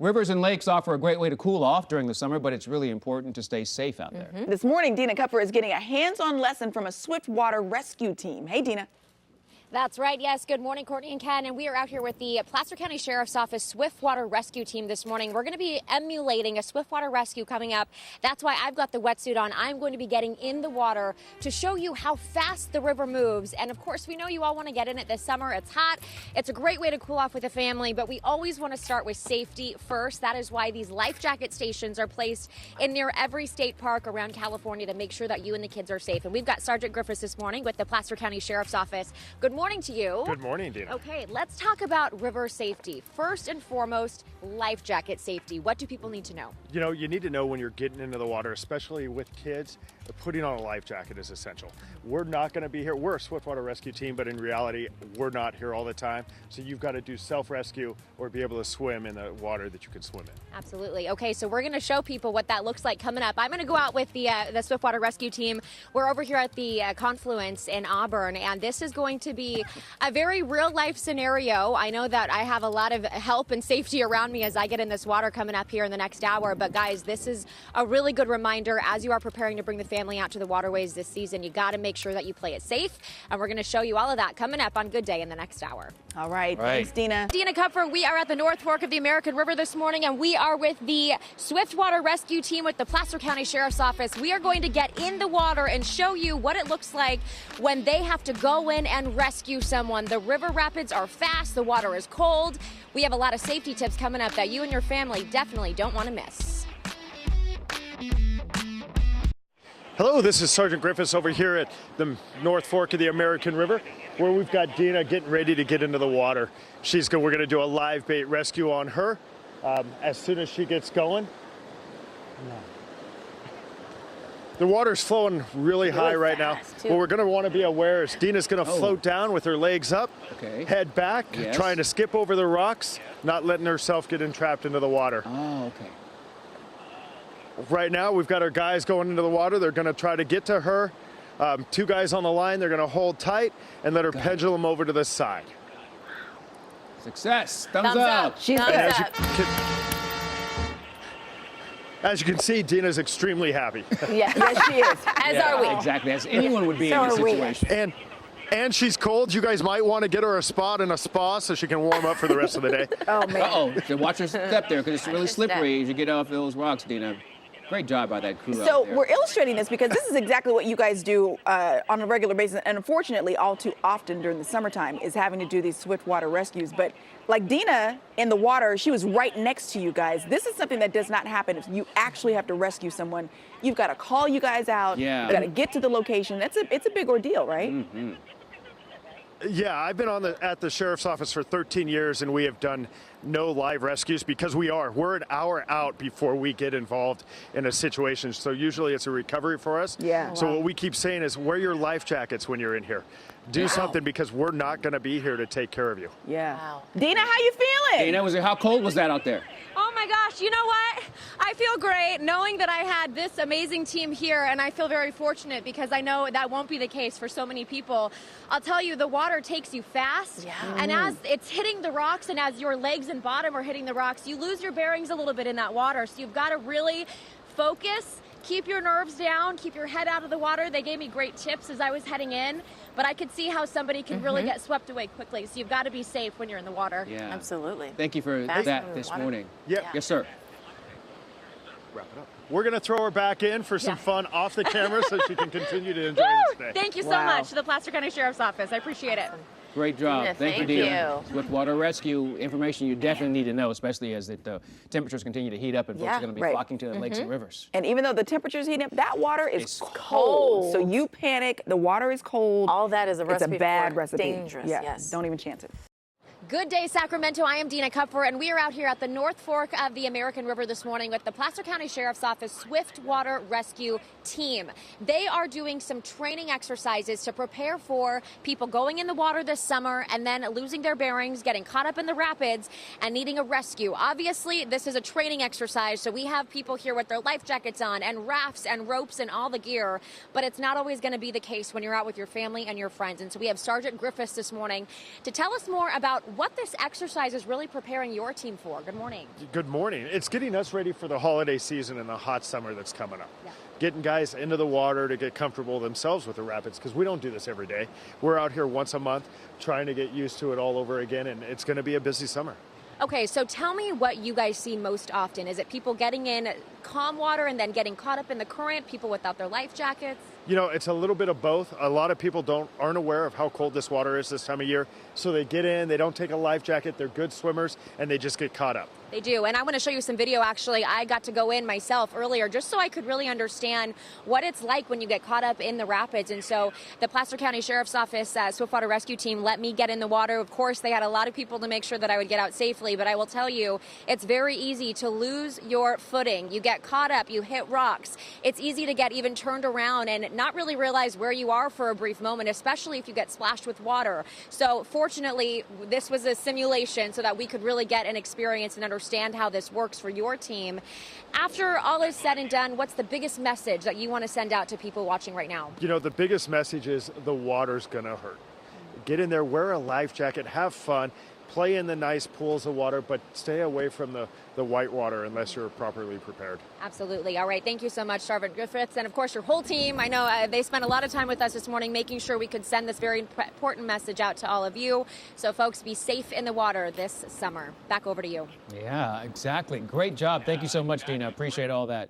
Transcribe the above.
Rivers and lakes offer a great way to cool off during the summer, but it's really important to stay safe out there. This morning, Dina Kupfer is getting a hands-on lesson from a Swiftwater rescue team. Hey, Dina. That's right. Yes. Good morning, Courtney and Ken. And we are out here with the Placer County Sheriff's Office Swiftwater Rescue Team this morning. We're going to be emulating a Swiftwater rescue coming up. That's why I've got the wetsuit on. I'm going to be getting in the water to show you how fast the river moves. And of course, we know you all want to get in it this summer. It's hot. It's a great way to cool off with a family, but we always want to start with safety first. That is why these life jacket stations are placed in near every state park around California to make sure that you and the kids are safe. And we've got Sergeant Griffiths this morning with the Placer County Sheriff's Office. Good morning to you. Good morning, Dina. Okay, let's talk about river safety. First and foremost, life jacket safety. What do people need to know? You know, you need to know when you're getting into the water, especially with kids, putting on a life jacket is essential. We're not going to be here. We're a Swiftwater rescue team, but in reality, we're not here all the time. So you've got to do self-rescue or be able to swim in the water that you can swim in. Absolutely. Okay, so we're going to show people what that looks like coming up. I'm going to go out with the Swiftwater rescue team. We're over here at the Confluence in Auburn, and this is going to be a very real-life scenario. I know that I have a lot of help and safety around me as I get in this water coming up here in the next hour. But guys, this is a really good reminder as you are preparing to bring the family out to the waterways this season. You got to make sure that you play it safe, and we're going to show you all of that coming up on Good Day in the next hour. All right. Thanks, Dina. Dina Kupfer, we are at the North Fork of the American River this morning, and we are with the Swiftwater Rescue Team with the Placer County Sheriff's Office. We are going to get in the water and show you what it looks like when they have to go in and rescue someone. The river rapids are fast, the water is cold. We have a lot of safety tips coming up that you and your family definitely don't want to miss. Hello, this is Sergeant Griffiths over here at the North Fork of the American River, where we've got Dina getting ready to get into the water. We're going to do a live bait rescue on her as soon as she gets going. The water's flowing really high right now. What we're going to want to be aware is Dina's going to float down with her legs up, head back, trying to skip over the rocks, not letting herself get entrapped into the water. Oh, okay. Right now, we've got our guys going into the water. They're going to try to get to her. Two guys on the line. They're going to hold tight and let her pendulum over to the side. Success. Thumbs up. She's As you can see, Dina's extremely happy. Yes, she is. As are we. Exactly, as anyone would be in this situation. And she's cold. You guys might want to get her a spot in a spa so she can warm up for the rest of the day. Oh, man. Uh-oh. So watch her step there because it's really slippery as you get off those rocks, Dina. Great job by that crew out So there. we're illustrating this because this is exactly what you guys do on a regular basis, and unfortunately all too often during the summertime is having to do these swiftwater rescues. But like Dina in the water, she was right next to you guys. This is something that does not happen if you actually have to rescue someone. You've got to call you guys out. Yeah. You've got to get to the location. It's a big ordeal, right? Mm-hmm. Yeah, I've been at the sheriff's office for 13 years, and we have done no live rescues because we're an hour out before we get involved in a situation. So usually it's a recovery for us. Yeah. So what we keep saying is wear your life jackets when you're in here. Do something because we're not going to be here to take care of you. Yeah. Wow. Dina, how you feeling? Dina, how cold was that out there? Oh my gosh, you know what? I feel great knowing that I had this amazing team here, and I feel very fortunate because I know that won't be the case for so many people. I'll tell you, the water takes you fast, and as it's hitting the rocks and as your legs and bottom are hitting the rocks, you lose your bearings a little bit in that water, so you've got to really focus. Keep your nerves down, keep your head out of the water. They gave me great tips as I was heading in, but I could see how somebody can really get swept away quickly. So you've got to be safe when you're in the water. Yeah. Absolutely. Thank you for that this morning. Yeah. Yes, sir. Wrap it up. We're going to throw her back in for some fun off the camera so she can continue to enjoy this day. Thank you so much to the Placer County Sheriff's Office. I appreciate it. Great job. Dina, Thank you, Dina. Swiftwater rescue information you definitely need to know, especially as the temperatures continue to heat up and folks are going to be flocking to the lakes and rivers. And even though the temperature's heating up, that water is cold. So you panic. The water is cold. All that is a recipe. It's a bad for recipe. Dangerous. Yes. Don't even chance it. Good day, Sacramento. I am Dina Kupfer, and we are out here at the North Fork of the American River this morning with the Placer County Sheriff's Office Swiftwater Rescue Team. They are doing some training exercises to prepare for people going in the water this summer and then losing their bearings, getting caught up in the rapids, and needing a rescue. Obviously, this is a training exercise, so we have people here with their life jackets on and rafts and ropes and all the gear, but it's not always going to be the case when you're out with your family and your friends. And so we have Sergeant Griffiths this morning to tell us more about what this exercise is really preparing your team for. Good morning. Good morning. It's getting us ready for the holiday season and the hot summer that's coming up. Yeah. Getting guys into the water to get comfortable themselves with the rapids, because we don't do this every day. We're out here once a month trying to get used to it all over again, and it's going to be a busy summer. Okay, so tell me what you guys see most often. Is it people getting in calm water and then getting caught up in the current, people without their life jackets? You know, it's a little bit of both. A lot of people aren't aware of how cold this water is this time of year, so they get in, they don't take a life jacket, they're good swimmers, and they just get caught up. They do, and I want to show you some video, actually. I got to go in myself earlier just so I could really understand what it's like when you get caught up in the rapids. And so the Placer County Sheriff's Office Swiftwater Rescue Team let me get in the water. Of course, they had a lot of people to make sure that I would get out safely, but I will tell you, it's very easy to lose your footing. You get caught up, you hit rocks. It's easy to get even turned around and not really realize where you are for a brief moment, especially if you get splashed with water. So fortunately, this was a simulation so that we could really get an experience and understand how this works for your team. After all is said and done, what's the biggest message that you want to send out to people watching right now? You know, the biggest message is the water's gonna hurt. Get in there, wear a life jacket, have fun, play in the nice pools of water, but stay away from the white water unless you're properly prepared. Absolutely. All right. Thank you so much, Sarvin Griffiths. And of course, your whole team. I know they spent a lot of time with us this morning making sure we could send this very important message out to all of you. So folks, be safe in the water this summer. Back over to you. Yeah, exactly. Great job. Thank you so much, Dina. Appreciate all that.